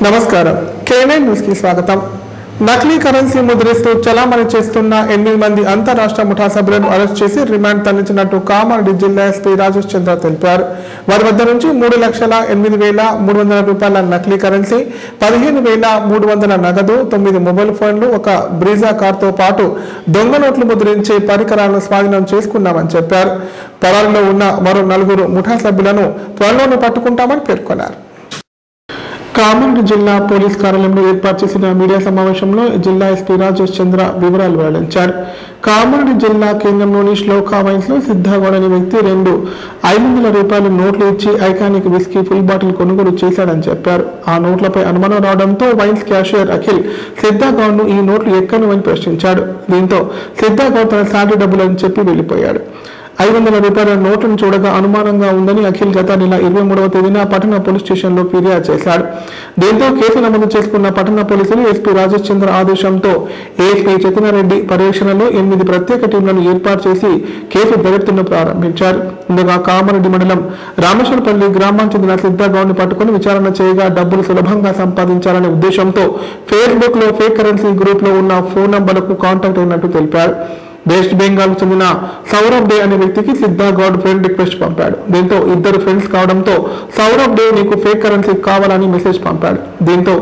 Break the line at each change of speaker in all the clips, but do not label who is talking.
నమస్కారం K9 news కి స్వాగతం నకిలీ కరెన్సీ ముద్రిస్తూ చలామణి చేస్తున్న 8 మంది అంతరాష్ట్ర ముఠా సభ్యులను అరెస్ట్ చేసి రిమాండ్ తరలించినట్టు కామారెడ్డి జిల్లా ఎస్పీ రాజేష్ చంద్ర తెలిపారు. వారి వద్ద నుంచి 3,08,300 రూపాయల నకిలీ కరెన్సీ, 15,300 నగదు, 9 మొబైల్ ఫోన్లు, ఒక బ్రీజా కార్తో పాటు దొంగ నోట్లు ముద్రించే పరికరాలను స్వాధీనం చేసుకున్నామని చెప్పారు. పరారీలో ఉన్న మరో 4 ముఠా సభ్యులను త్వరలోనే పట్టుకుంటామని పేర్కొన్నారు. కామారెడ్డి జిల్లా పోలీస్ కార్యాలయంలో ఏర్పాటు చేసిన మీడియా సమావేశంలో జిల్లా ఎస్పీ రాజేష్ చంద్ర వివరాలు వెల్లడించారు. కామారెడ్డి జిల్లా కేంద్రంలోని శ్లోకా వైన్స్ లో సిద్ధగౌడ్ అనే వ్యక్తి 2 500 రూపాయల నోట్లు ఇచ్చి ఐకానిక్ విస్కీ ఫుల్ బాటిల్ కొనుగోలు చేశాడని చెప్పారు. ఆ నోట్లపై అనుమానం రావడంతో వైన్స్ క్యాషియర్ అఖిల్ సిద్ధగౌడ్ ను ఈ నోట్లు ఎక్కను ప్రశ్నించాడు. దీంతో సిద్ధగౌడ్ తన సాటి డబ్బులని చెప్పి వెళ్లిపోయాడు. 500 రూపాయల నోట్లను చూడగా అనుమానంగా ఉందని అఖిల్ గత నెల 23వ తేదీన పట్టణ పోలీస్ స్టేషన్లో ఫిర్యాదు చేశాడు. దీంతో కేసు నమోదు చేసుకున్న పట్టణ పోలీసులు ఎస్పీ రాజేష్ చంద్ర ఆదేశంతో ఏఎస్పీ చైతన్యరెడ్డి పర్యవేక్షణలో 8 ప్రత్యేక టీంలను ఏర్పాటు చేసి కేసు దర్యాప్తును ప్రారంభించారు. ముందుగా కామారెడ్డి మండలం రామేశ్వరపల్లి గ్రామానికి చెందిన సిద్ధగౌడ్ ను పట్టుకుని విచారణ చేయగా డబ్బులు సులభంగా సంపాదించాలనే ఉద్దేశంతో ఫేస్బుక్ లో ఫేక్ కరెన్సీ గ్రూప్ లో ఉన్న ఫోన్ నంబర్లకు కాంటాక్ట్ అయినట్టు తెలిపారు. వెస్ట్ బెంగాల్ చెందిన సౌరభ్ డే అనే వ్యక్తికి సిద్ధగౌడ్ ఫ్రెండ్ రిక్వెస్ట్ పంపాడు. దీంతో ఇద్దరు ఫ్రెండ్స్ కావడంతో సౌరభ్ డే నీకు ఫేక్ కరెన్సీ కావాలని మెసేజ్ పంపాడు. దీంతో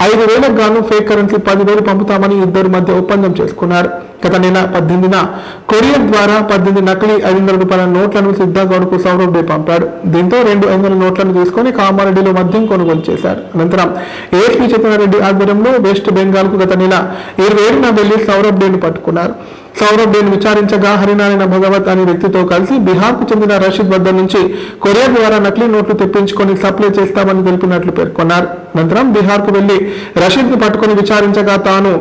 5,000 గాను ఫేక్ కరెన్సీ 10,000 పంపుతామని ఇద్దరు మధ్య ఒప్పందం చేసుకున్నారు. గత నెల 18న కొరియర్ ద్వారా 18 నకిలీ 500 రూపాయల నోట్లను సిద్ధగౌడ్ కు సౌరభ్ డే పంపాడు. దీంతో 2 500 నోట్లను తీసుకుని కామారెడ్డిలో మద్యం కొనుగోలు చేశారు. అనంతరం ఏఎస్పీ చైతన్యరెడ్డి ఆధ్వర్యంలో వెస్ట్ బెంగాల్ కు గత నెల 27న వెళ్లి సౌరభ్ డేను పట్టుకున్నారు. సౌరభ్ డేను విచారించగా హరినారాయణ భగవత్ అనే వ్యక్తితో కలిసి బీహార్ కు చెందిన రషీద్ వద్ద నుంచి కొరియర్ ద్వారా నకిలీ నోట్లు తెప్పించుకొని సప్లై చేస్తామని తెలిపినట్లు పేర్కొన్నారు. అనంతరం బీహార్ కు వెళ్లి రషీద్ ను పట్టుకుని విచారించగా తాను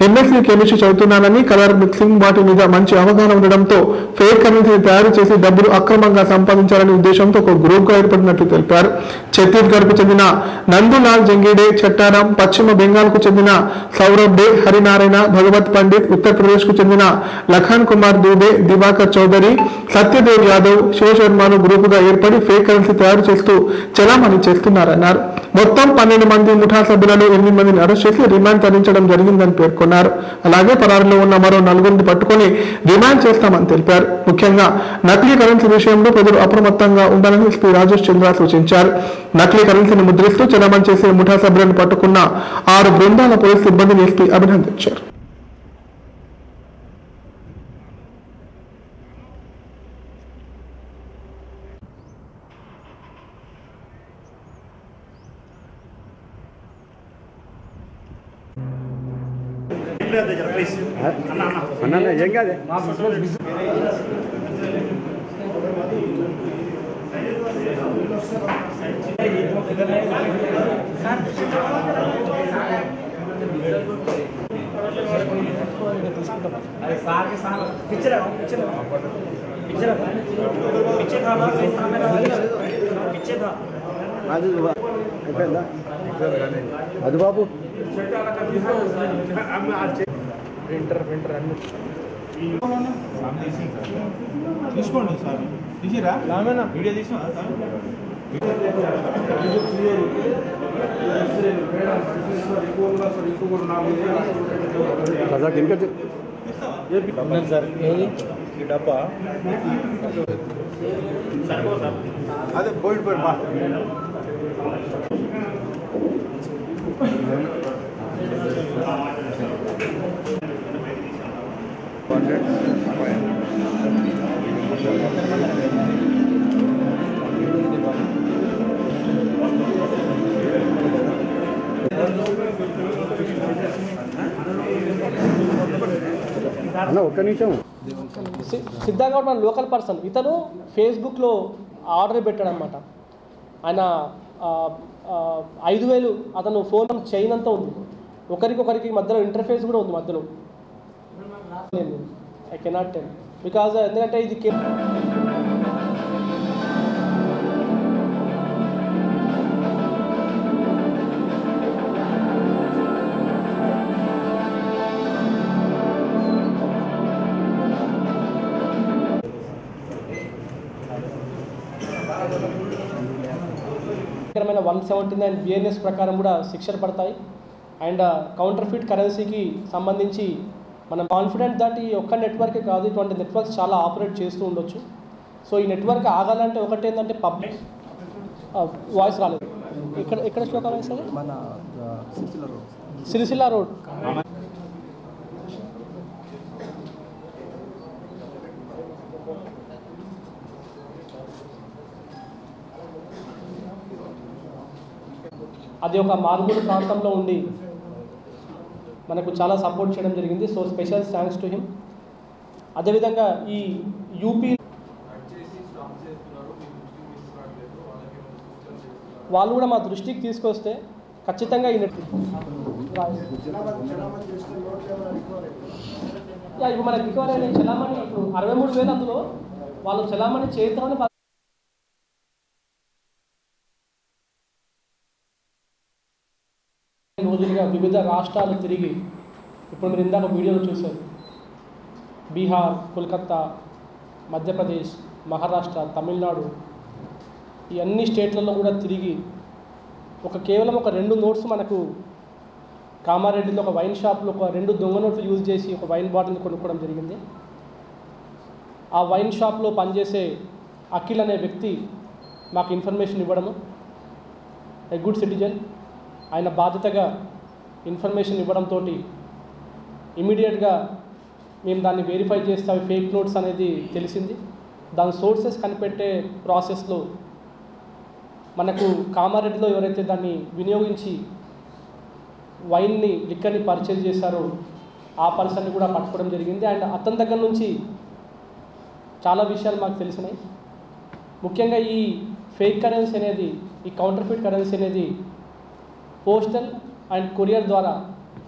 ఎంఎస్సీ కెమిస్ట్రీ చదువుతున్నానని, కలర్ మిక్సింగ్ వాటి మీద మంచి అవగాహన ఉండడంతో ఫేక్ కరెన్సీని తయారు చేసి డబ్బులు అక్రమంగా సంపాదించాలనే ఉద్దేశంతో ఒక గ్రూప్ గా ఏర్పడినట్లు తెలిపారు. ఛత్తీస్గఢ్ కు చెందిన నందులాల్ జంగిడే చట్టారం, పశ్చిమ బెంగాల్ కు చెందిన సౌరభ్ డే, హరినారాయణ భగవత్ పండిత్, ఉత్తరప్రదేశ్ కు చెందిన లఖన్ కుమార్ దూబే, దివాకర్ చౌదరి, సత్యదేవ్ యాదవ్, శివశర్మను గ్రూప్ గా ఏర్పడి ఫేక్ కరెన్సీ తయారు చేస్తూ చలామణి చేస్తున్నారన్నారు. మొత్తం 12 మంది ముఠా సభ్యులను 8 మందిని అరెస్ట్ చేసి రిమాండ్ తరలించడం జరిగిందని పేర్కొన్నారు. అలాగే పరారీలో ఉన్న మరో 4 పట్టుకుని రిమాండ్ చేస్తామని తెలిపారు. ముఖ్యంగా నకిలీ కరెన్సీ విషయంలో ప్రజలు అప్రమత్తంగా ఉండాలని ఎస్పీ రాజేష్ చంద్ర సూచించారు. నకిలీ కరెన్సీని ముద్రిస్తూ చలామణి చేసే ముఠా సభ్యులను పట్టుకున్న 6 బృందాల పోలీసు సిబ్బందిని ఎస్పీ అభినందించారు.
ఏం కాదే అది బాబు ప్రింటర్ అన్ని
తీసుకోండి సార్ తీసిరా వీడియో తీసిన సార్ ఈ డబ్బా అదే పోయిట్ పోయి బా
ఒక్క నిమిషం.
సిద్ధగౌడ్ మన లోకల్ పర్సన్. ఇతను ఫేస్బుక్లో ఆర్డర్ పెట్టాడనమాట. ఆయన 5,000 అతను ఫోన్ చైన్ అంతా ఉంది. ఒకరికి మధ్యలో ఇంటర్ఫేస్ కూడా ఉంది మధ్యలో. ఐ కెనాట్ టెల్ బికాజ్ ఎందుకంటే ఇది 179 BNS ప్రకారం కూడా శిక్షలు పడతాయి. అండ్ కౌంటర్ఫిట్ కరెన్సీకి సంబంధించి మనం కాన్ఫిడెంట్ దట్ ఈ ఒక్క నెట్వర్కే కాదు, ఇటువంటి నెట్వర్క్స్ చాలా ఆపరేట్ చేస్తూ ఉండొచ్చు. సో ఈ నెట్వర్క్ ఆగాలంటే ఒకటి ఏంటంటే పబ్లిక్ వాయిస్ రాలేదు. ఎక్కడ శ్లోకం వేస్తుంది? మన సిరిసిల్ల రోడ్. అది ఒక మారుమూల ప్రాంతంలో ఉండి మనకు చాలా సపోర్ట్ చేయడం జరిగింది. So special thanks to him. అదేవిధంగా ఈ యూపీ వాళ్ళు కూడా మా దృష్టికి తీసుకొస్తే ఖచ్చితంగా ఈ నెట్ ఇప్పుడు మనకి రికవరీ అయిన చలామణి ఇప్పుడు 63,000 అందులో వాళ్ళు చలామణి చేద్దామని రోజులుగా వివిధ రాష్ట్రాలు తిరిగి, ఇప్పుడు మీరు ఇందాక వీడియోలో చూశారు, బీహార్, కోల్కతా, మధ్యప్రదేశ్, మహారాష్ట్ర, తమిళనాడు, ఈ అన్ని స్టేట్లలో కూడా తిరిగి కేవలం 2 నోట్స్ మనకు కామారెడ్డిలో ఒక వైన్ షాప్లో 2 దొంగ నోట్లు యూజ్ చేసి ఒక వైన్ బాటిల్ కొనుక్కోవడం జరిగింది. ఆ వైన్ షాప్లో పనిచేసే అఖిల్ అనే వ్యక్తి మాకు ఇన్ఫర్మేషన్ ఇవ్వడము, ఏ గుడ్ సిటిజన్, ఆయన బాధ్యతగా ఇన్ఫర్మేషన్ ఇవ్వడంతో ఇమీడియట్గా మేము దాన్ని వెరిఫై చేస్తే అవి ఫేక్ నోట్స్ అనేది తెలిసింది. దాని సోర్సెస్ కనిపెట్టే ప్రాసెస్లో మనకు కామారెడ్డిలో ఎవరైతే దాన్ని వినియోగించి వైన్ని, లిక్కర్ని పర్చేజ్ చేశారో ఆ పర్సన్ని కూడా పట్టుకోవడం జరిగింది. అండ్ అతని దగ్గర నుంచి చాలా విషయాలు మాకు తెలిసినాయి. ముఖ్యంగా ఈ ఫేక్ కరెన్సీ అనేది, ఈ కౌంటర్ఫిట్ కరెన్సీ అనేది పోస్టల్ అండ్ కొరియర్ ద్వారా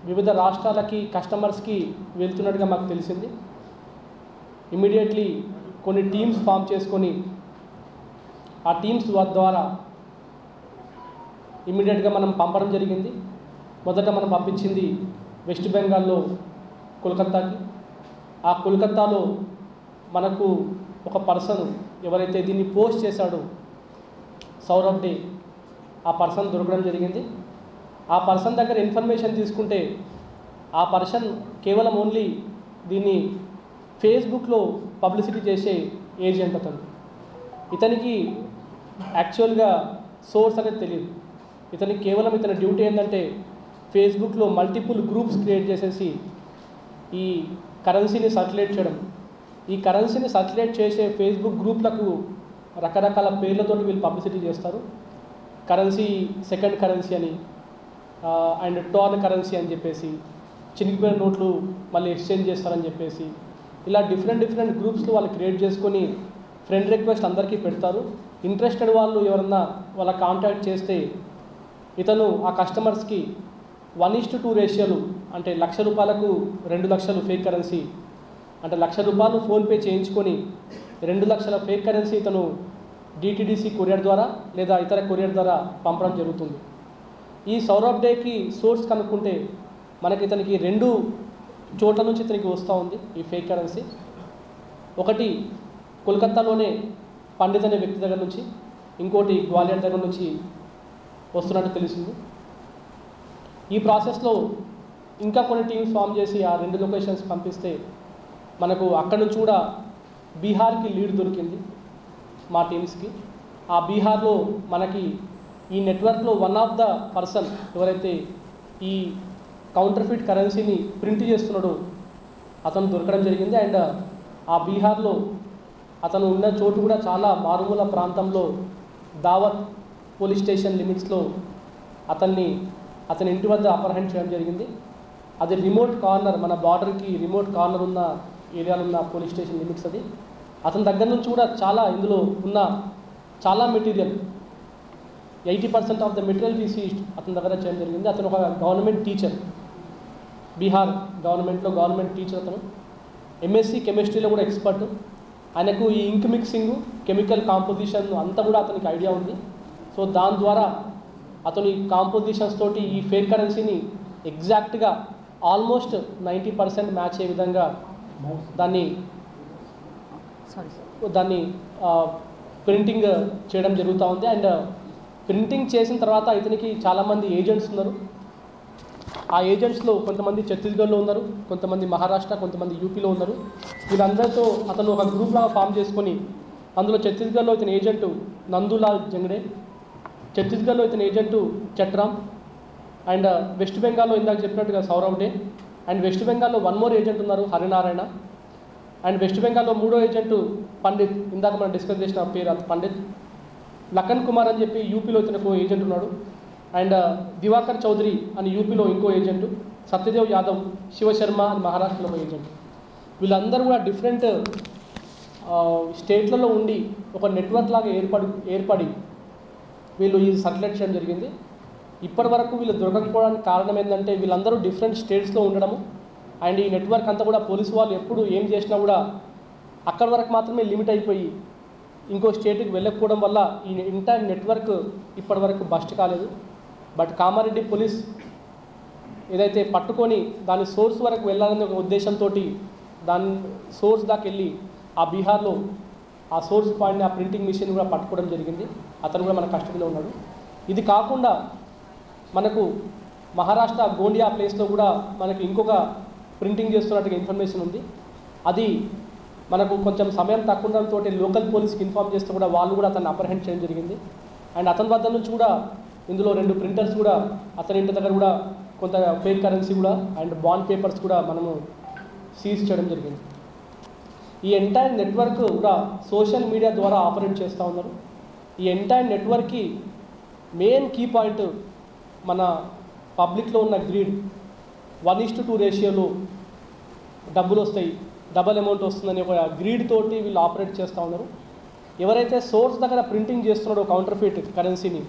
వివిధ రాష్ట్రాలకి కస్టమర్స్కి వెళ్తున్నట్టుగా మాకు తెలిసింది. ఇమీడియట్లీ కొన్ని టీమ్స్ ఫామ్ చేసుకొని ఆ టీమ్స్ ద్వారా ఇమీడియట్గా మనం పంపడం జరిగింది. మొదట మనం పంపించింది వెస్ట్ బెంగాల్లో కోల్కతాకి. ఆ కోల్కతాలో మనకు ఒక పర్సన్ ఎవరైతే దీన్ని పోస్ట్ చేశాడో సౌరభ్ డే, ఆ పర్సన్ దొరకడం జరిగింది. ఆ పర్సన్ దగ్గర ఇన్ఫర్మేషన్ తీసుకుంటే ఆ పర్సన్ కేవలం ఓన్లీ దీన్ని ఫేస్బుక్లో పబ్లిసిటీ చేసే ఏజెంట్ అతను. ఇతనికి యాక్చువల్గా సోర్స్ అనేది తెలియదు. ఇతనికి కేవలం ఇతని డ్యూటీ ఏంటంటే ఫేస్బుక్లో మల్టిపుల్ గ్రూప్స్ క్రియేట్ చేసేసి ఈ కరెన్సీని సర్క్యులేట్ చేయడం. ఈ కరెన్సీని సర్క్యులేట్ చేసే ఫేస్బుక్ గ్రూప్లకు రకరకాల పేర్లతో వీళ్ళు పబ్లిసిటీ చేస్తారు. కరెన్సీ, సెకండ్ కరెన్సీ అని, అండ్ టోర్న్ కరెన్సీ అని చెప్పేసి, చినిగిపోయిన నోట్లు మళ్ళీ ఎక్స్చేంజ్ చేస్తారని చెప్పేసి, ఇలా డిఫరెంట్ గ్రూప్స్లో వాళ్ళు క్రియేట్ చేసుకొని ఫ్రెండ్ రిక్వెస్ట్ అందరికీ పెడతారు. ఇంట్రెస్టెడ్ వాళ్ళు ఎవరన్నా వాళ్ళ కాంటాక్ట్ చేస్తే ఇతను ఆ కస్టమర్స్కి 1:2 రేషియోలు, అంటే ₹1,00,000 2,00,000 ఫేక్ కరెన్సీ, అంటే ₹1,00,000 ఫోన్పే చేయించుకొని 2,00,000 ఫేక్ కరెన్సీ ఇతను డిటిడిసి కొరియర్ ద్వారా లేదా ఇతర కొరియర్ ద్వారా పంపడం జరుగుతుంది. ఈ సౌరభ్ డేకి సోర్స్ కనుక్కుంటే మనకి ఇతనికి 2 చోట్ల నుంచి ఇతనికి వస్తూ ఉంది ఈ ఫేక్ కరెన్సీ. ఒకటి కోల్కతాలోనే పండిత్ అనే వ్యక్తి దగ్గర నుంచి, ఇంకోటి గ్వాలియర్ దగ్గర నుంచి వస్తున్నట్టు తెలిసింది. ఈ ప్రాసెస్లో ఇంకా కొన్ని టీమ్స్ ఫామ్ చేసి ఆ 2 లొకేషన్స్ పంపిస్తే మనకు అక్కడి నుంచి కూడా బీహార్కి లీడ్ దొరికింది మా టీమ్స్కి. ఆ బీహార్లో మనకి ఈ నెట్వర్క్లో వన్ ఆఫ్ ద పర్సన్ ఎవరైతే ఈ కౌంటర్ఫిట్ కరెన్సీని ప్రింట్ చేస్తున్నాడో అతను దొరకడం జరిగింది. అండ్ ఆ బీహార్లో అతను ఉన్న చోటు కూడా చాలా మారుమూల ప్రాంతంలో దావత్ పోలీస్ స్టేషన్ లిమిట్స్లో అతని ఇంటి వద్ద అపహరణ చేయడం జరిగింది. అది రిమోట్ కార్నర్, మన బార్డర్కి రిమోట్ కార్నర్ ఉన్న ఏరియాలో ఉన్న పోలీస్ స్టేషన్ లిమిట్స్ అది. అతని దగ్గర నుంచి కూడా చాలా ఇందులో ఉన్న చాలా మెటీరియల్ 80% ఆఫ్ ద మెటీరియల్ తీసి అతని దగ్గర చేయడం జరిగింది. అతను ఒక government teacher, Bihar government teacher. అతను ఎంఎస్సి కెమిస్ట్రీలో కూడా ఎక్స్పర్ట్. ఆయనకు ఈ ఇంక్ మిక్సింగ్, కెమికల్ కాంపోజిషన్ అంతా కూడా అతనికి ఐడియా ఉంది. సో దాని ద్వారా అతని కాంపోజిషన్స్ తోటి ఈ ఫేక్ కరెన్సీని ఎగ్జాక్ట్గా ఆల్మోస్ట్ 90% మ్యాచ్ అయ్యే విధంగా దాన్ని ప్రింటింగ్ చేయడం జరుగుతూ ఉంది. అండ్ ప్రింటింగ్ చేసిన తర్వాత ఇతనికి చాలామంది ఏజెంట్స్ ఉన్నారు. ఆ ఏజెంట్స్లో కొంతమంది ఛత్తీస్గఢ్లో ఉన్నారు, కొంతమంది మహారాష్ట్ర, కొంతమంది యూపీలో ఉన్నారు. వీళ్ళందరితో అతను ఒక గ్రూప్ లాగా ఫామ్ చేసుకొని, అందులో ఛత్తీస్గఢ్లో ఇతని ఏజెంటు నందులాల్ జంగ్డే, ఛత్తీస్గఢ్లో ఇతని ఏజెంటు చట్రామ్, అండ్ వెస్ట్ బెంగాల్లో ఇందాక చెప్పినట్టుగా సౌరవ్ డే, అండ్ వెస్ట్ బెంగాల్లో వన్ మోర్ ఏజెంట్ ఉన్నారు హరినారాయణ, అండ్ వెస్ట్ బెంగాల్లో మూడో ఏజెంటు పండిత్, ఇందాక మనం డిస్కస్ చేసిన పేరు అది పండిత్. లఖన్ కుమార్ అని చెప్పి యూపీలో ఇతనికి ఏజెంట్ ఉన్నాడు, అండ్ దివాకర్ చౌదరి అని యూపీలో ఇంకో ఏజెంటు, సత్యదేవ్ యాదవ్, శివశర్మ అని మహారాష్ట్రలో ఒక ఏజెంట్. వీళ్ళందరూ కూడా డిఫరెంట్ స్టేట్లలో ఉండి ఒక నెట్వర్క్ లాగా ఏర్పడి వీళ్ళు ఈ సర్క్యులేట్ చేయడం జరిగింది. ఇప్పటి వరకు వీళ్ళు దొరకకపోవడానికి కారణం ఏంటంటే వీళ్ళందరూ డిఫరెంట్ స్టేట్స్లో ఉండడము, అండ్ ఈ నెట్వర్క్ అంతా కూడా పోలీసు వాళ్ళు ఎప్పుడు ఏం చేసినా కూడా అక్కడి వరకు మాత్రమే లిమిట్ అయిపోయి ఇంకో స్టేట్కి వెళ్ళకపోవడం వల్ల ఈ ఎంటైర్ నెట్వర్క్ ఇప్పటి వరకు బస్ట్ కాలేదు. బట్ కామారెడ్డి పోలీస్ ఏదైతే పట్టుకొని దాని సోర్స్ వరకు వెళ్ళాలనే ఒక ఉద్దేశంతో దాని సోర్స్ దాకా వెళ్ళి ఆ బీహార్లో ఆ సోర్స్ పాయింట్ని, ఆ ప్రింటింగ్ మిషన్ కూడా పట్టుకోవడం జరిగింది. అతను కూడా మన కస్టడీలో ఉన్నాడు. ఇది కాకుండా మనకు మహారాష్ట్ర గోండియా ప్లేస్లో కూడా మనకి ఇంకొక ప్రింటింగ్ చేస్తున్నట్టుగా ఇన్ఫర్మేషన్ ఉంది. అది మనకు కొంచెం సమయం తక్కువ ఉండడంతో లోకల్ పోలీస్కి ఇన్ఫార్మ్ చేస్తే కూడా వాళ్ళు కూడా అతన్ని అప్రహెండ్ చేయడం జరిగింది. అండ్ అతని వద్ద నుంచి కూడా ఇందులో 2 ప్రింటర్స్ కూడా, అతని ఇంటి దగ్గర కూడా కొంత ఫేక్ కరెన్సీ కూడా అండ్ బాండ్ పేపర్స్ కూడా మనము సీజ్ చేయడం జరిగింది. ఈ ఎంటైర్ నెట్వర్క్ కూడా సోషల్ మీడియా ద్వారా ఆపరేట్ చేస్తూ ఉన్నారు. ఈ ఎంటైర్ నెట్వర్క్కి మెయిన్ కీ పాయింట్ మన పబ్లిక్లో ఉన్న గ్రీడ్. 1:2 రేషియోలో డబ్బులు వస్తాయి, డబల్ అమౌంట్ వస్తుందని ఒక గ్రీడ్ తోటి వీళ్ళు ఆపరేట్ చేస్తూ ఉన్నారు. ఎవరైతే సోర్స్ దగ్గర ప్రింటింగ్ చేస్తున్నాడో కౌంటర్ఫీట్ కరెన్సీని,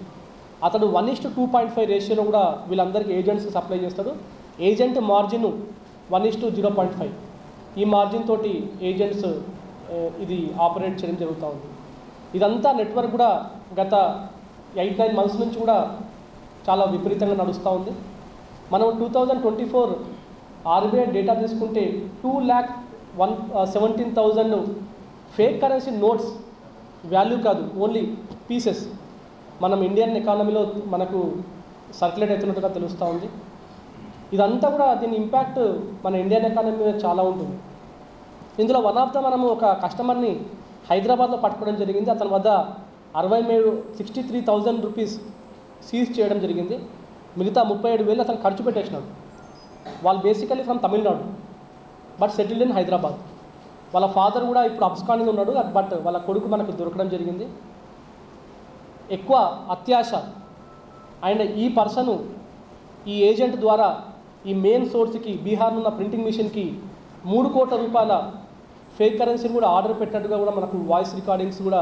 అతడు 1:2.5 రేషియోలో కూడా వీళ్ళందరికీ ఏజెంట్స్కి సప్లై చేస్తాడు. Agent margin 1:0.5. ఈ మార్జిన్ తోటి ఏజెంట్స్ ఇది ఆపరేట్ చేయడం జరుగుతూ ఉంది. ఇదంతా నెట్వర్క్ కూడా గత 8-9 మంత్స్ నుంచి కూడా చాలా విపరీతంగా నడుస్తూ ఉంది. మనం 2024 ఆర్బీఐ డేటా తీసుకుంటే 2,17,000 ఫేక్ కరెన్సీ నోట్స్, వాల్యూ కాదు ఓన్లీ పీసెస్, మనం ఇండియన్ ఎకానమీలో మనకు సర్క్యులేట్ అవుతున్నట్టుగా తెలుస్తూ ఉంది. ఇదంతా కూడా దీని ఇంపాక్ట్ మన ఇండియన్ ఎకానమీ మీద చాలా ఉంటుంది. ఇందులో వన్ ఆఫ్ ద మనము ఒక కస్టమర్ని హైదరాబాద్లో పట్టుకోవడం జరిగింది. అతని వద్ద 63,000 రూపీస్ సీజ్ చేయడం జరిగింది. మిగతా 37,000 అతను ఖర్చు పెట్టేసినాడు. వాళ్ళు basically from Tamil Nadu but settled in Hyderabad. వాళ్ళ ఫాదర్ కూడా ఇప్పుడు అబ్స్కాండింగ్ ఉన్నాడు, బట్ వాళ్ళ కొడుకు మనకు దొరకడం జరిగింది. ఎక్కువ అత్యాశ అండ్ ఈ పర్సను ఈ ఏజెంట్ ద్వారా ఈ మెయిన్ సోర్స్కి, బీహార్లో ఉన్న ప్రింటింగ్ మిషన్కి 3 కోట్ల రూపాయల ఫేక్ కరెన్సీని కూడా ఆర్డర్ పెట్టినట్టుగా కూడా మనకు వాయిస్ రికార్డింగ్స్ కూడా,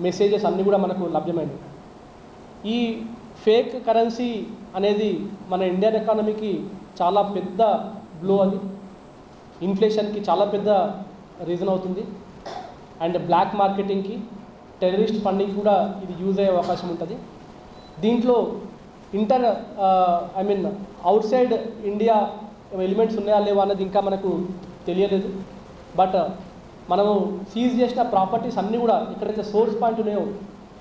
మెసేజెస్ అన్నీ కూడా మనకు లభ్యమైనవి. ఈ ఫేక్ కరెన్సీ అనేది మన ఇండియన్ ఎకానమీకి చాలా పెద్ద బ్లో, అది ఇన్ఫ్లేషన్కి చాలా పెద్ద రీజన్ అవుతుంది. అండ్ బ్లాక్ మార్కెటింగ్కి, టెర్రరిస్ట్ ఫండింగ్ కూడా ఇది యూజ్ అయ్యే అవకాశం ఉంటుంది. దీంట్లో అవుట్ సైడ్ ఇండియా ఎలిమెంట్స్ ఉన్నాయా లేవా అన్నది ఇంకా మనకు తెలియలేదు. బట్ మనము సీజ్ చేసిన ప్రాపర్టీస్ అన్నీ కూడా ఎక్కడైతే సోర్స్ పాయింట్ ఉన్నాయో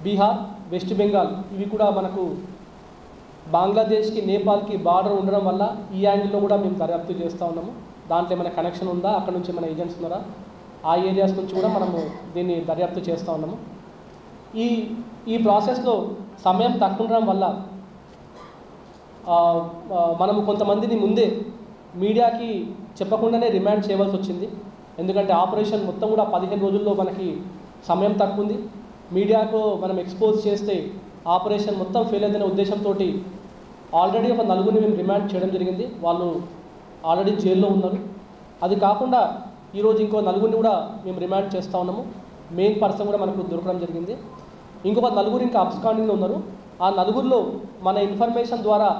బీహార్, వెస్ట్ బెంగాల్, ఇవి కూడా మనకు బంగ్లాదేశ్కి, నేపాల్కి బార్డర్ ఉండడం వల్ల ఈ యాంగిల్లో కూడా మేము దర్యాప్తు చేస్తూ ఉన్నాము. దాంట్లో ఏమైనా కనెక్షన్ ఉందా, అక్కడ నుంచి మన ఏజెంట్స్ ఉన్నారా, ఆ ఏరియాస్ నుంచి కూడా మనము దీన్ని దర్యాప్తు చేస్తూ ఉన్నాము. ఈ ప్రాసెస్లో సమయం తక్కువ ఉండడం వల్ల మనము కొంతమందిని ముందే మీడియాకి చెప్పకుండానే రిమాండ్ చేయవలసి వచ్చింది. ఎందుకంటే ఆపరేషన్ మొత్తం కూడా 15 రోజుల్లో మనకి సమయం తక్కువ ఉంది. మీడియాకు మనం ఎక్స్పోజ్ చేస్తే ఆపరేషన్ మొత్తం ఫెయిల్ అయిందనే ఉద్దేశంతో ఆల్రెడీ ఒక 4 మేము రిమాండ్ చేయడం జరిగింది. వాళ్ళు ఆల్రెడీ జైల్లో ఉన్నారు. అది కాకుండా ఈరోజు ఇంకో 4 కూడా మేము రిమాండ్ చేస్తూ ఉన్నాము. మెయిన్ పర్సన్ కూడా మనకు దొరకడం జరిగింది. ఇంకొక 4 ఇంకా అబ్స్కాండింగ్లో ఉన్నారు. ఆ 4లో మన ఇన్ఫర్మేషన్ ద్వారా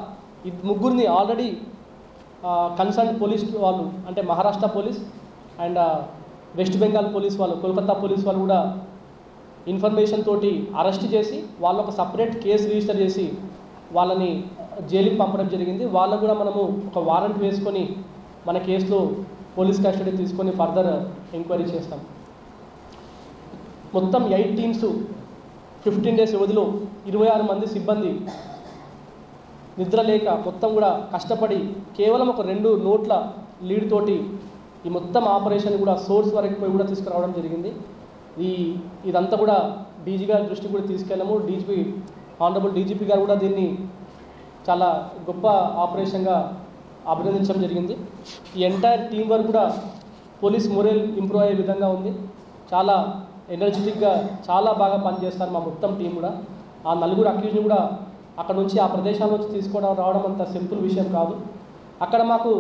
3 ఆల్రెడీ కన్సర్న్ పోలీస్ వాళ్ళు, అంటే Maharashtra police and west Bengal police వాళ్ళు, కోల్కతా పోలీస్ వాళ్ళు కూడా ఇన్ఫర్మేషన్ తోటి అరెస్ట్ చేసి వాళ్ళు ఒక సపరేట్ కేసు రిజిస్టర్ చేసి వాళ్ళని జైలుకి పంపడం జరిగింది. వాళ్ళకు కూడా మనము ఒక వారెంట్ వేసుకొని మన కేసులో పోలీస్ కస్టడీ తీసుకొని ఫర్దర్ ఎంక్వైరీ చేస్తాం. మొత్తం 8 టీమ్స్ 15 డేస్ వ్యవధిలో 26 మంది సిబ్బంది నిద్ర లేక మొత్తం కూడా కష్టపడి కేవలం ఒక 2 నోట్ల లీడ్ తోటి ఈ మొత్తం ఆపరేషన్ కూడా సోర్స్ వరకు పోయి కూడా తీసుకురావడం జరిగింది. ఇదంతా కూడా డీజీ గారి దృష్టికి కూడా తీసుకెళ్ళాము. ఆనరబుల్ డీజీపీ గారు కూడా దీన్ని చాలా గొప్ప ఆపరేషన్గా అభినందించడం జరిగింది. ఈ ఎంటైర్ టీం వర్క్ కూడా పోలీస్ మొరల్ ఇంప్రూవ్ అయ్యే విధంగా ఉంది. చాలా ఎనర్జెటిక్గా చాలా బాగా పనిచేస్తారు మా మొత్తం టీం కూడా. ఆ 4 అక్యూజ్ని కూడా అక్కడ నుంచి ఆ ప్రదేశాల నుంచి తీసుకోవడం రావడం అంత సింపుల్ విషయం కాదు. అక్కడ మాకు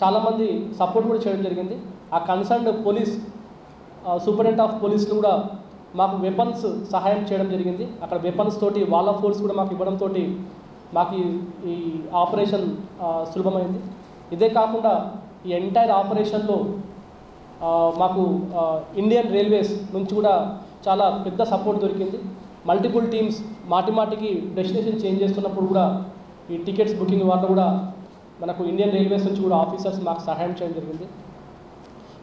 చాలామంది సపోర్ట్ కూడా చేయడం జరిగింది. ఆ కన్సర్న్డ్ పోలీస్ సూపరింటెండెంట్ ఆఫ్ పోలీసులు కూడా మాకు వెపన్స్ సహాయం చేయడం జరిగింది. అక్కడ వెపన్స్ తోటి వాళ్ళ ఫోర్స్ కూడా మాకు ఇవ్వడంతో మాకు ఈ ఆపరేషన్ సులభమైంది. ఇదే కాకుండా ఈ ఎంటైర్ ఆపరేషన్లో మాకు ఇండియన్ రైల్వేస్ నుంచి కూడా చాలా పెద్ద సపోర్ట్ దొరికింది. మల్టిపుల్ టీమ్స్ మాటికి డెస్టినేషన్ చేంజ్ చేస్తున్నప్పుడు కూడా ఈ టికెట్స్ బుకింగ్ వాళ్ళు కూడా మనకు ఇండియన్ రైల్వేస్ నుంచి కూడా ఆఫీసర్స్ మాకు సహాయం చేయడం జరిగింది.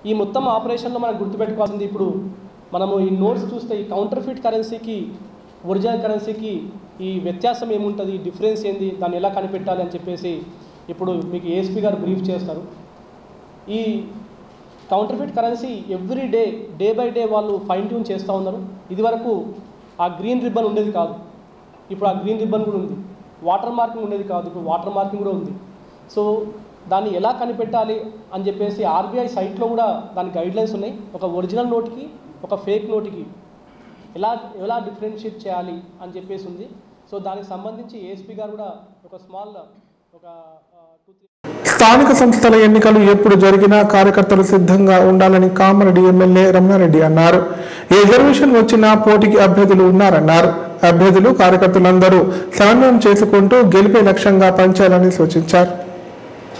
ఈ మొత్తం ఆపరేషన్లో మనం గుర్తుపెట్టుకోవాల్సింది, ఇప్పుడు మనము ఈ నోట్స్ చూస్తే ఈ కౌంటర్ఫిట్ కరెన్సీకి ఒరిజినల్ కరెన్సీకి ఈ వ్యత్యాసం ఏముంటుంది, డిఫరెన్స్ ఏంది, దాన్ని ఎలా కనిపెట్టాలి అని చెప్పేసి ఇప్పుడు మీకు ఏఎస్పీ గారు బ్రీఫ్ చేస్తారు. ఈ counterfeit currency every day by day వాళ్ళు ఫైన్ ట్యూన్ చేస్తూ ఉన్నారు. ఇదివరకు ఆ గ్రీన్ రిబ్బన్ ఉండేది కాదు, ఇప్పుడు ఆ గ్రీన్ రిబ్బన్ కూడా ఉంది. వాటర్ మార్కింగ్ ఉండేది కాదు, ఇప్పుడు వాటర్ మార్కింగ్ కూడా ఉంది. సో దాన్ని ఎలా కనిపెట్టాలి అని చెప్పేసి ఆర్బీఐ సైట్లో కూడా దాని గైడ్లైన్స్ ఉన్నాయి. ఒక ఒరిజినల్ నోట్కి ఒక ఫేక్ నోట్కి ఎలా డిఫరెన్షియేట్ చేయాలి అని చెప్పేసి ఉంది. సో దానికి సంబంధించి ఏఎస్పీ గారు కూడా ఒక 2-3
స్థానిక సంస్థల ఎన్నికలు ఎప్పుడు జరిగినా కార్యకర్తలు సిద్ధంగా ఉండాలని కామారెడ్డి ఎమ్మెల్యే రమణారెడ్డి అన్నారు. ఏ రిజర్వేషన్ వచ్చినా పోటీకి అభ్యర్థులు ఉన్నారన్నారు. అభ్యర్థులు కార్యకర్తలందరూ సమన్వయం చేసుకుంటూ గెలిపే లక్ష్యంగా పనిచేయాలని సూచించారు.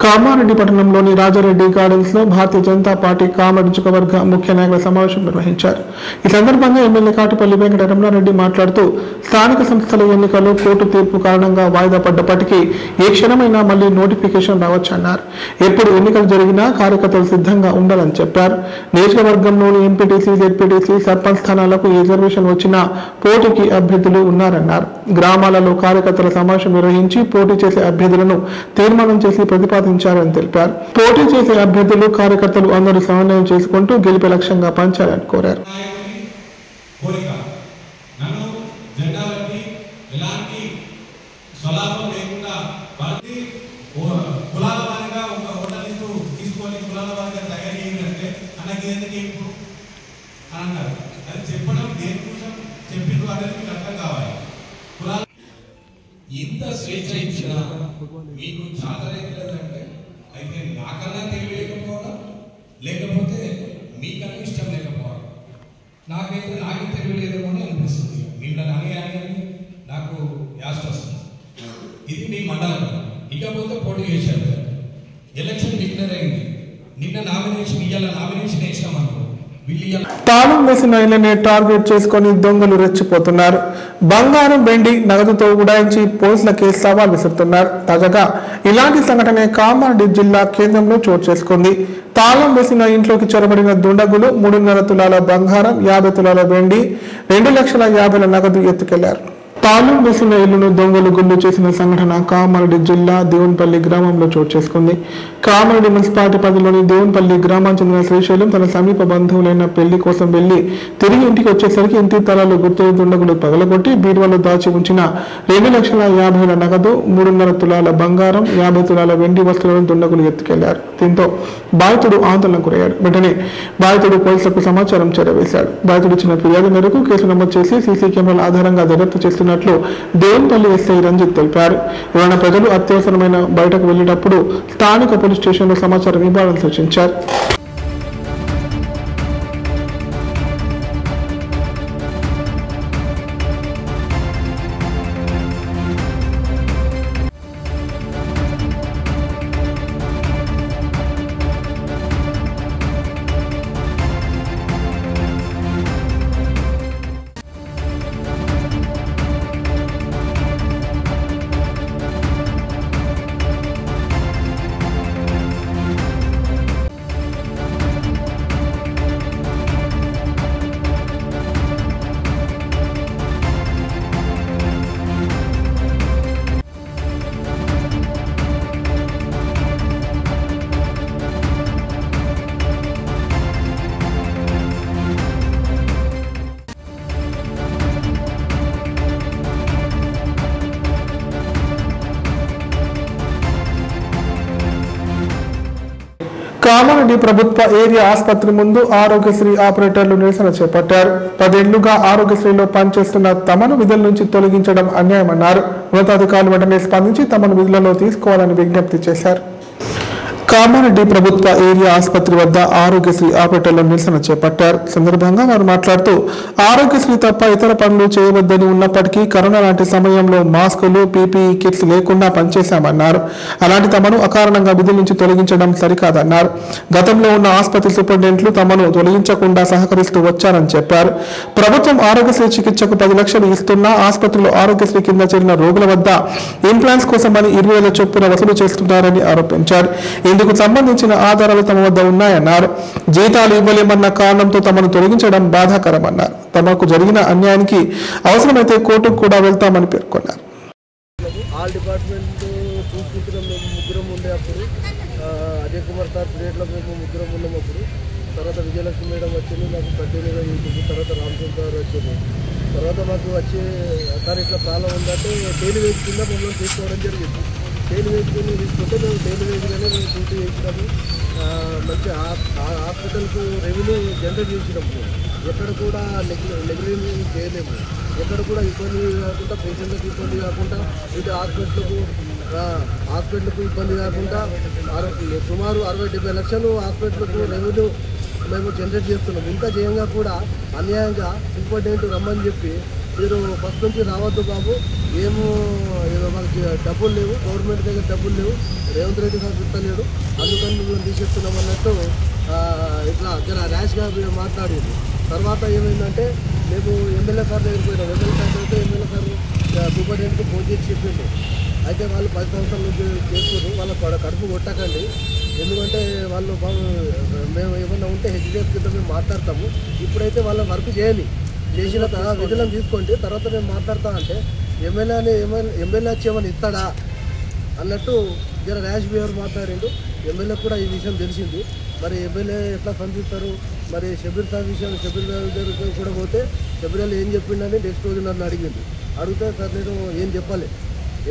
కామారెడ్డి పట్టణంలోని రాజారెడ్డి గార్డెన్స్ లో భారతీయ జనతా పార్టీ కామారెడ్డి నియోజకవర్గ ముఖ్య నాయకుల సమావేశం నిర్వహించారు. ఈ సందర్భంగా ఎమ్మెల్యే కాటిపల్లి వెంకట రమణారెడ్డి మాట్లాడుతూ స్థానిక సంస్థల ఎన్నికలు కోర్టు తీర్పు కారణంగా వాయిదా పడ్డప్పటికీ ఏ క్షణమైనా మళ్లీ నోటిఫికేషన్ రావచ్చన్నారు. ఎప్పుడు ఎన్నికలు జరిగినా కార్యకర్తలు సిద్ధంగా ఉండాలని చెప్పారు. నియోజకవర్గంలోని ఎంపీటీసీ, జెడ్పీటీసీ, సర్పంచ్ స్థానాలకు ఏ రిజర్వేషన్ వచ్చినా పోటీకి అభ్యర్థులు ఉన్నారన్నారు. గ్రామాలలో కార్యకర్తల సమావేశం నిర్వహించి పోటీ చేసే అభ్యర్థులను తీర్మానం చేసి ప్రతిపాదించారని తెలిపారు. పోటీ చేసే అభ్యర్థులు కార్యకర్తలు అందరూ సమన్వయం చేసుకుంటూ గెలిపే లక్ష్యంగా పనిచేయాలని కోరారు.
ఇంత స్వేచ్ఛ ఇచ్చిన మీకు చాలా లేదంటే అయితే నాకన్నా తెలియలేకపోవడం, లేకపోతే మీకన్నా ఇష్టం లేకపోవడం. నాకే తెలియలేదేమో అని అనిపిస్తుంది. మిమ్మల్ని అని నాకు యాస్ట్ వస్తుంది. ఇది మీ మండలం. ఇకపోతే పోటీ చేశారు, ఎలక్షన్ డిక్లేర్ అయింది. నిన్న నామినేషన్ వేసినామనుకో,
తాళం వేసిన ఇళ్లనే టార్గెట్ చేసుకుని దొంగలు రెచ్చిపోతున్నారు. బంగారం, వెండి, నగదుతో ఉడాయించి పోలీసులకి సవాల్ విసురుతున్నారు. తాజాగా ఇలాంటి సంఘటన కామారెడ్డి జిల్లా కేంద్రంలో చోటు చేసుకుంది. తాళం వేసిన ఇంట్లోకి చొరబడిన దుండగులు 3.5 తులాల బంగారం, 50 తులాల వెండి, 2,50,000 నగదు ఎత్తుకెళ్లారు. తాళం వేసిన ఇళ్లను దొంగలు గుండు చేసిన సంఘటన కామారెడ్డి జిల్లా దేవున్పల్లి గ్రామంలో చోటు చేసుకుంది. కామారెడ్డి మున్సిపాలిటీ పరిధిలోని దేవున్పల్లి గ్రామానికి చెందిన శ్రీశైలం తన సమీప బంధువులైన పెళ్లి కోసం వెళ్లి తిరిగి ఇంటికి వచ్చేసరికి ఇంటి తలాలు గుర్తు దుండగులు పగలగొట్టి బీరువాలో దాచి ఉంచిన 2,50,000 నగదు, 3.5 తులాల బంగారం, 50 తులాల వెండి వస్తువులను దుండగులు ఎత్తుకెళ్లారు. దీంతో బాధితుడు ఆందోళనకు గురయ్యాడు. వెంటనే బాధితుడు పోలీసులకు సమాచారం చేరవేశాడు. బాధితుడు ఇచ్చిన ఫిర్యాదు మేరకు కేసు నమోదు చేసి సీసీ కెమెరాల ఆధారంగా దర్యాప్తు చేస్తున్నట్లు దేవున్పల్లి ఎస్ఐ రంజిత్ తెలిపారు. ఎవరైనా ప్రజలు అత్యవసరమైన బయటకు వెళ్లేటప్పుడు స్థానిక పోలీస్ స్టేషన్లో సమాచారం ఇవ్వాలని సూచించారు. కామారెడ్డి ప్రభుత్వ ఏరియా ఆసుపత్రి ముందు ఆరోగ్యశ్రీ ఆపరేటర్లు నిరసన చేపట్టారు. 10 ఏళ్లుగా ఆరోగ్యశ్రీలో పనిచేస్తున్న తమను విధుల నుంచి తొలగించడం అన్యాయమన్నారు. ఉన్నతాధికారులు వెంటనే స్పందించి తమను విధులలో తీసుకోవాలని విజ్ఞప్తి చేశారు. కామారెడ్డి ప్రభుత్వ ఏరియా ఆసుపత్రి వద్ద ఆరోగ్యశ్రీ ఆపరేటర్లు నిరసన చేపట్టారు. సందర్భంగా వారు మాట్లాడుతూ ఆరోగ్యశ్రీ తప్ప ఇతర పనులు చేయవద్దని ఉన్నప్పటికీ కరోనా లాంటి సమయంలో మాస్కులు పీపీఈ కిట్స్ లేకుండా పనిచేశామన్నారు. అలాంటి తమను అకారణంగా విధుల నుంచి తొలగించడం సరికాదన్నారు. గతంలో ఉన్న ఆసుపత్రి సూపరింటెండెంట్లు తమను తొలగించకుండా సహకరిస్తూ వచ్చారని చెప్పారు. ప్రభుత్వం ఆరోగ్యశ్రీ చికిత్సకు 10 లక్షలు ఇస్తున్నా ఆసుపత్రిలో ఆరోగ్యశ్రీ కింద చేరిన రోగుల వద్ద ఇంప్లాంట్స్ కోసమని 20,000 చొప్పున వసూలు చేస్తున్నారని ఆరోపించారు. ఇందుకు సంబంధించిన ఆధారాలు తమ వద్ద ఉన్నాయన్నారు. జీతాలు ఇవ్వలేమన్న కారణంతో తమను తొలగించడం బాధాకరమన్నారు. తమకు జరిగిన అన్యాయానికి అవసరమైతే కోర్టుకు కూడా వెళ్తామని పేర్కొన్నారు.
ఆల్ డిపార్ట్మెంట్ చూసుకుంటున్నాం. మేము ముగ్గురం ఉండే అప్పుడు అజయ్ కుమార్ సార్ పీరియడ్లో మేము ముగ్గురం ఉన్నప్పుడు తర్వాత విజయలక్ష్మి మేడం వచ్చింది. నాకు కంటిన్యూగా చేసింది. తర్వాత రామచంద్ర సార్ వచ్చింది. తర్వాత మాకు వచ్చి సార్ ఇట్లా ప్రాబ్లం ఉందంటే డైలీ వేజ్ కింద మమ్మల్ని తీసుకోవడం జరిగింది. డైలీ వేజ్ కింద తీసుకుంటే మేము డైలీ వేజ్గానే మేము డ్యూటీ చేసినాము. మంచి హాస్పిటల్కు రెవెన్యూ జనరేట్ చేసినాము. ఎక్కడ కూడా నెగ్లిజెన్స్ చేయలేము. ఎక్కడ కూడా ఇబ్బంది కాకుండా పేషెంట్లకు ఇబ్బంది కాకుండా ఇటు హాస్పిటల్కు ఇబ్బంది కాకుండా సుమారు 60-70 లక్షలు హాస్పిటల్కు రెవెన్యూ మేము జనరేట్ చేస్తున్నాం. ఇంకా చేయంగా కూడా అన్యాయంగా సూపరింటెండెంట్ రమ్మని చెప్పి మీరు ఫస్ట్ నుంచి రావద్దు బాబు, ఏమో మనకి డబ్బులు లేవు, గవర్నమెంట్ దగ్గర డబ్బులు లేవు, రేవంత్ రెడ్డి గారు చెప్తలేడు, అందుకని మేము తీసేస్తున్నాం అన్నట్టు ఇట్లా జర ర్యాష్గా మాట్లాడింది. తర్వాత ఏమైందంటే మేము ఎమ్మెల్యే సార్ దగ్గరికి పోయినాం. ఎమ్మెల్యే సార్ అయితే ఎమ్మెల్యే సార్ సూపరింటెండెంట్కి ఫోన్ చేసి చెప్పిండు. అయితే వాళ్ళు 10 సంవత్సరాల నుంచి చేస్తున్నారు, వాళ్ళ కడుపు కొట్టకండి, ఎందుకంటే వాళ్ళు మేము ఏమన్నా ఉంటే హెచ్డిఎఫ్ కింద మేము మాట్లాడతాము, ఇప్పుడైతే వాళ్ళ వర్క్ చేసిన విధులను తీసుకోండి, తర్వాత మేము మాట్లాడతా అంటే ఎమ్మెల్యే వచ్చి ఏమైనా ఇస్తాడా అన్నట్టు జర ర్యాష్ బిహేవియర్ మాట్లాడిండు. ఎమ్మెల్యే కూడా ఈ విషయం తెలిసింది. మరి ఎమ్మెల్యే ఎట్లా స్పందిస్తారు? మరి షబీర్ సార్ విషయం, షబీర్ దగ్గర కూడా పోతే షబీర్ ఏం చెప్పిండని నెక్స్ట్ రోజు నన్ను అడిగింది. అడిగితే సార్ నేను ఏం చెప్పాలి,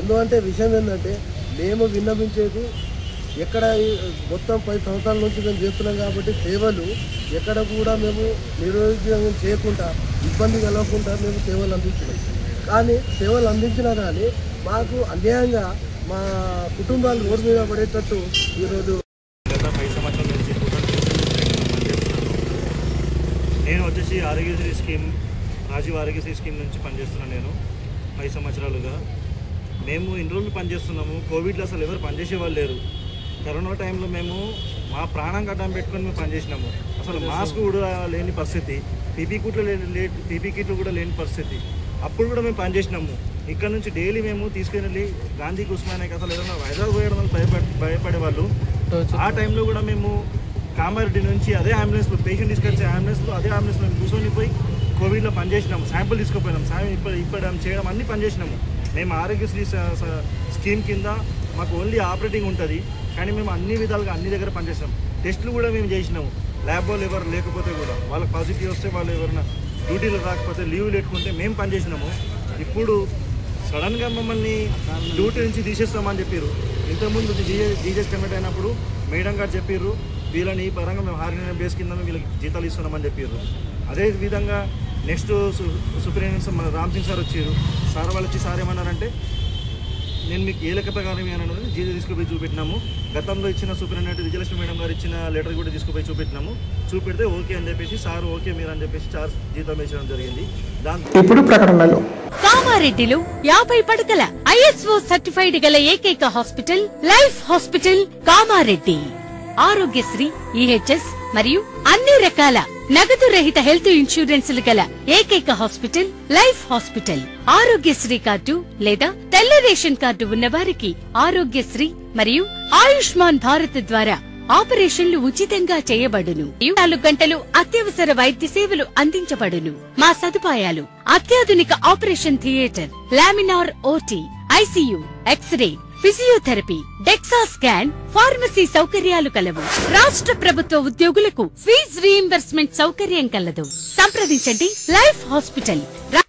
ఎందుకంటే విషయం ఏంటంటే మేము విన్నవించేది ఎక్కడ మొత్తం 10 సంవత్సరాల నుంచి మేము చేస్తున్నాం కాబట్టి సేవలు ఎక్కడ కూడా మేము నిర్వహించడం చేయకుండా ఇబ్బంది కలగకుండా మేము సేవలు అందిస్తున్నాం. కానీ సేవలు అందించినా కానీ మాకు అన్యాయంగా మా కుటుంబాలు రోడ్డు మీద పడేటట్టు ఈరోజు
గత 5 సంవత్సరాల నుంచి నేను వచ్చేసి ఆరోగ్యశ్రీ స్కీమ్, రాజీవ్ ఆరోగ్యశ్రీ స్కీమ్ నుంచి పనిచేస్తున్నాను. నేను 5 సంవత్సరాలుగా మేము ఇన్ని రోజులు పనిచేస్తున్నాము. కోవిడ్లో అసలు ఎవరు పనిచేసే వాళ్ళు లేరు. కరోనా టైంలో మేము మా ప్రాణం కట్టం పెట్టుకొని మేము పనిచేసినాము. అసలు మాస్క్ కూడా లేని పరిస్థితి, పీపీ కిట్లు కూడా లేని పరిస్థితి. అప్పుడు కూడా మేము పనిచేసినాము. ఇక్కడ నుంచి డైలీ మేము తీసుకెళ్ళి గాంధీకి ఉస్మానియాకి అసలు ఏదైనా హైదరాబాద్ పోయడం భయపడేవాళ్ళు. ఆ టైంలో కూడా మేము కామారెడ్డి నుంచి అదే అంబులెన్స్లో పేషెంట్ తీసుకొచ్చే అంబులెన్స్లో అదే అంబులెన్స్లో మేము కూర్చొని పోయి కోవిడ్లో పనిచేసినాము. శాంపుల్ తీసుకుపోయినాం, ఇప్పడం చేయడం అన్నీ పనిచేసినాము. మేము ఆరోగ్యశ్రీ స్కీమ్ కింద మాకు ఓన్లీ ఆపరేటింగ్ ఉంటుంది, కానీ మేము అన్ని విధాలుగా అన్ని దగ్గర పనిచేసినాం. టెస్టులు కూడా మేము చేసినాము. ల్యాబ్ వాళ్ళు ఎవరు లేకపోతే కూడా వాళ్ళకి పాజిటివ్ వస్తే వాళ్ళు ఎవరైనా డ్యూటీలో రాకపోతే లీవ్ పెట్టుకుంటే మేము పనిచేసినాము. ఇప్పుడు సడన్గా మమ్మల్ని డ్యూటీ నుంచి తీసేస్తామని చెప్పారు. ఇంతకుముందు జీజెస్ కమిటీ అయినప్పుడు మేడం గారు చెప్పారు, వీళ్ళని ఈ పరంగా మేము హార్మోనియం బేస్ కింద వీళ్ళకి జీతాలు ఇస్తున్నామని చెప్పారు. అదేవిధంగా నెక్స్ట్ సూపరింటెండెంట్ మన రామ్ సింగ్ సార్ వచ్చారు. సార్ వాళ్ళు వచ్చి సార్ ఏమన్నారంటే, నేను మీకు ఏ లెక్క ప్రకారం అని జీజే తీసుకుపోయి చూపెట్టినాము. గతంలో ఇచ్చిన సూపరింటెండెంట్ విజయలక్ష్మి మేడం గారు ఇచ్చిన లెటర్ కూడా తీసుకుపోయి చూపెట్టినాము. చూపెడితే ఓకే అని చెప్పేసి సార్ ఓకే మీరు అని చెప్పేసి జీతం వేయడం జరిగింది.
ఇప్పుడు ప్రకటనలో
కామారెడ్డిలో 50 పడకల ISO సర్టిఫైడ్ గల ఏకైక hospital life hospital Kamareddy. Aarogyasri, EHS మరియు అన్ని రకాల నగదు రహిత హెల్త్ ఇన్సూరెన్స్లు గల ఏకైక hospital life hospital. Aarogyasri card లేదా తెల్ల రేషన్ కార్డు ఉన్న వారికి ఆరోగ్యశ్రీ మరియు ఆయుష్మాన్ భారత్ ద్వారా ఆపరేషన్లు ఉచితంగా చేయబడును. 24 గంటలు అత్యవసర వైద్య సేవలు అందించబడును. మా సదుపాయాలు: అత్యాధునిక operation theatre, laminar OT, ICU, X ray, physiotherapy, DEXA scan, pharmacy సౌకర్యాలు కలవు. రాష్ట్ర ప్రభుత్వ ఉద్యోగులకు ఫీజు రీయింబర్స్మెంట్ సౌకర్యం కలదు. సంప్రదించండి లైఫ్ హాస్పిటల్.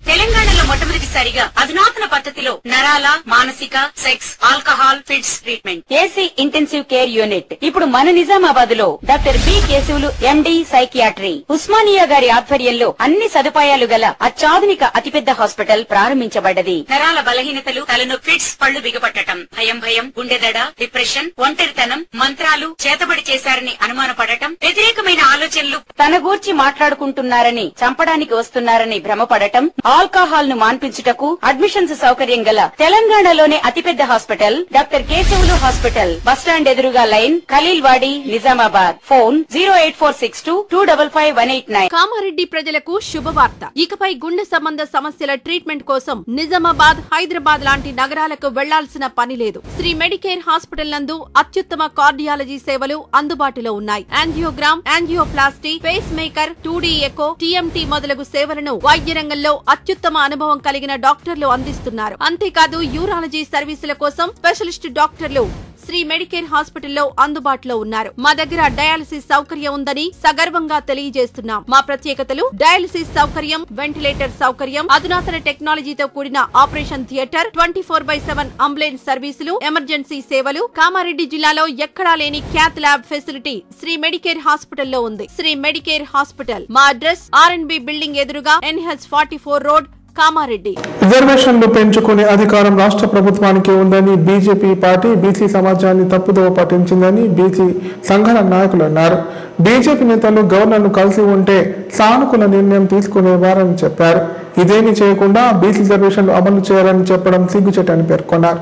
తెలంగాణలో మొట్టమొదటిసారిగా అధునాతన పద్ధతిలో నరాల, మానసిక, sex, alcohol, fits treatment, AC intensive care unit ఇప్పుడు మన నిజామాబాద్ లో doctor B Keshavulu MD psychiatry Osmania గారి ఆధ్వర్యంలో అన్ని సదుపాయాలు గల అత్యాధునిక అతిపెద్ద హాస్పిటల్ ప్రారంభించబడ్డది. నరాల బలహీనతలు, తలనొప్పి, ఫిట్స్, పళ్లు బిగపట్టడం, భయం, గుండెదడ, డిప్రెషన్, ఒంటరితనం, మంత్రాలు చేతబడి చేశారని అనుమానపడటం, వ్యతిరేకమైన ఆలోచనలు, తన గూర్చి మాట్లాడుకుంటున్నారని, చంపడానికి వస్తున్నారని భ్రమపడటం, ఆల్కహాల్ ను మాన్పించుటకు అడ్మిషన్స్ సౌకర్యం గల తెలంగాణలోనే అతిపెద్ద hospital doctor Keshavulu hospital, bus stand ఎదురుగా లైన్, ఖలీల్వాడి, నిజామాబాద్. ఫోన్ 08462255189.
కామారెడ్డి ప్రజలకు శుభవార్త. ఇకపై గుండె సంబంధ సమస్యల ట్రీట్మెంట్ కోసం నిజామాబాద్, హైదరాబాద్ లాంటి నగరాలకు వెళ్లాల్సిన పని లేదు. శ్రీ మెడికేర్ హాస్పిటల్ నందు అత్యుత్తమ కార్డియాలజీ సేవలు అందుబాటులో ఉన్నాయి. Angiogram, angioplasty, pace maker, 2D echo, TMT మొదలగు సేవలను వైద్య రంగంలో అత్యుత్తమ అనుభవం కలిగిన డాక్టర్లు అందిస్తున్నారు. అంతేకాదు యూరాలజీ సర్వీసుల కోసం స్పెషలిస్ట్ డాక్టర్లు శ్రీ మెడికేర్ హాస్పిటల్లో అందుబాటులో ఉన్నారు. మా దగ్గర డయాలసిస్ సౌకర్యం ఉందని సగర్వంగా తెలియజేస్తున్నాం. మా ప్రత్యేకతలు: డయాలసిస్ సౌకర్యం, వెంటిలేటర్ సౌకర్యం, అధునాతన టెక్నాలజీతో కూడిన ఆపరేషన్ థియేటర్, 24/7 అంబులెన్స్ సర్వీసులు, ఎమర్జెన్సీ సేవలు. కామారెడ్డి జిల్లాలో ఎక్కడా లేని cath lab facility Shri Medicare హాస్పిటల్లో ఉంది. శ్రీ మెడికేర్ హాస్పిటల్ మా అడ్రస్ RNB బిల్డింగ్ ఎదురుగా NH44 రోడ్, కామారెడ్డి.
రిజర్వేషన్లు పెంచుకునే అధికారం రాష్ట్ర ప్రభుత్వానికి ఉందని బీజేపీ పార్టీ బీసీ సమాజాన్ని తప్పుదోవ పట్టించిందని బీసీ సంఘాల నాయకులు అన్నారు. బీజేపీ నేతలు గవర్నర్ను కలిసి ఉంటే సానుకూల నిర్ణయం తీసుకునేవారని చెప్పారు. ఇదేమీ చేయకుండా బీసీ రిజర్వేషన్లు అమలు చేయాలని చెప్పడం సిగ్గుచేటని పేర్కొన్నారు.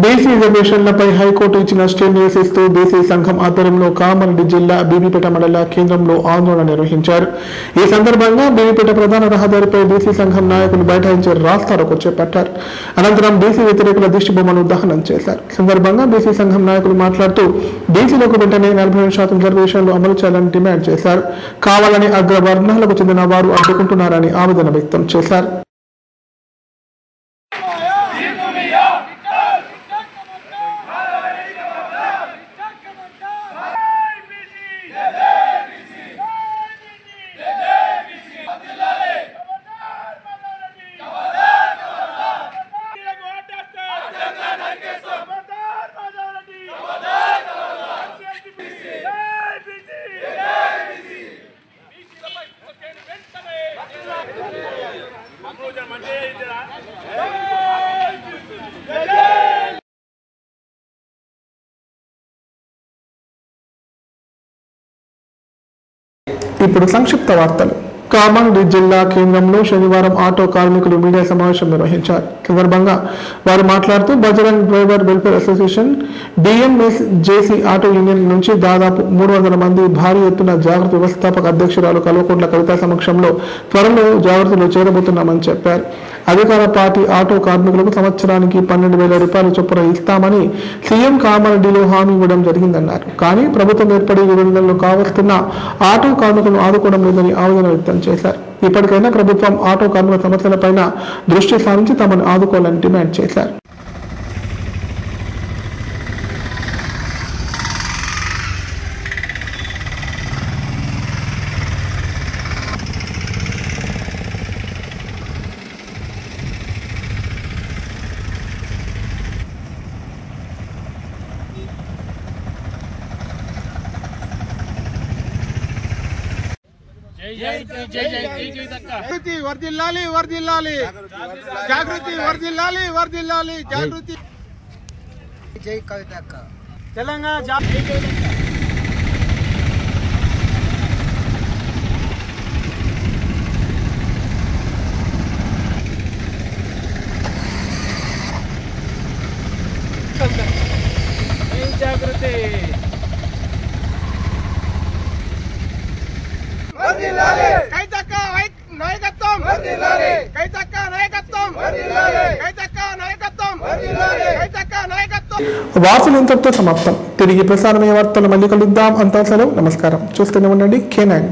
బీసీ రిజర్వేషన్లపై హైకోర్టు ఇచ్చిన స్టే నిరసిస్తూ బీసీ సంఘం ఆధ్వర్యంలో కామారెడ్డి జిల్లా బీబీపేట మండల కేంద్రంలో ఆందోళన నిర్వహించారు. ఈ సందర్భంగా బీబీపేట ప్రధాన రహదారిపై బీసీ సంఘం నాయకులు బైఠాయించి రాస్తారోకో చేపట్టారు. అనంతరం బీసీ వ్యతిరేకుల దిష్టిబొమ్మను దహనం చేశారు. ఈ సందర్భంగా బీసీ సంఘం నాయకులు మాట్లాడుతూ బీసీలకు వెంటనే 45% రిజర్వేషన్లు అమలు చేయాలని డిమాండ్ చేశారు. కావాలని అగ్రవర్ణాలకు చెందిన వారు అడ్డుకుంటున్నారని ఆవేదన వ్యక్తం చేశారు. ఇప్పుడు సంక్షిప్త వార్తలు. కామారెడ్డి జిల్లా కేంద్రంలో శనివారం ఆటో కార్మికులు మీడియా సమావేశం నిర్వహించారు. సందర్భంగా వారు మాట్లాడుతూ Bajrang driver welfare association, DMS JC auto union నుంచి దాదాపు 300 మంది భారీ ఎత్తున జాగృతి వ్యవస్థాపక అధ్యక్షురాలు కల్వకుంట్ల కవిత సమక్షంలో త్వరలో జాగృతిలో చేరబోతున్నామని చెప్పారు. అధికార పార్టీ ఆటో కార్మికులకు సంవత్సరానికి 12,000 రూపాయల చొప్పున ఇస్తామని సీఎం కామారెడ్డిలో హామీ ఇవ్వడం జరిగిందన్నారు. కానీ ప్రభుత్వం ఏర్పడి 7 నెలలు కావస్తున్న ఆటో కార్మికులను ఆదుకోవడం లేదని ఆవేదన వ్యక్తం చేశారు. ఇప్పటికైనా ప్రభుత్వం ఆటో కార్మికుల సమస్యలపైన దృష్టి సారించి తమను ఆదుకోవాలని డిమాండ్ చేశారు.
జాగృతి వర్ధిల్లాలి, వర్ధిల్లాలి, జాగృతి వర్ధిల్లాలి, వర్ధిల్లాలి, జాగృతి. జై కవితక్క. తెలంగాణ జాగృతి. కవితక్క నాయకత్వం, కవితక్క నాయకత్వం, కవితక్క నాయకత్వం, కవితక్క నాయకత్వం.
వార్తలు ఇంతటితో సమాప్తం. తిరిగి ప్రసారమయ్యే వార్తలు మళ్ళీ కలుద్దాం. అంతా సెలవు. నమస్కారం. చూస్తూనే ఉండండి K9.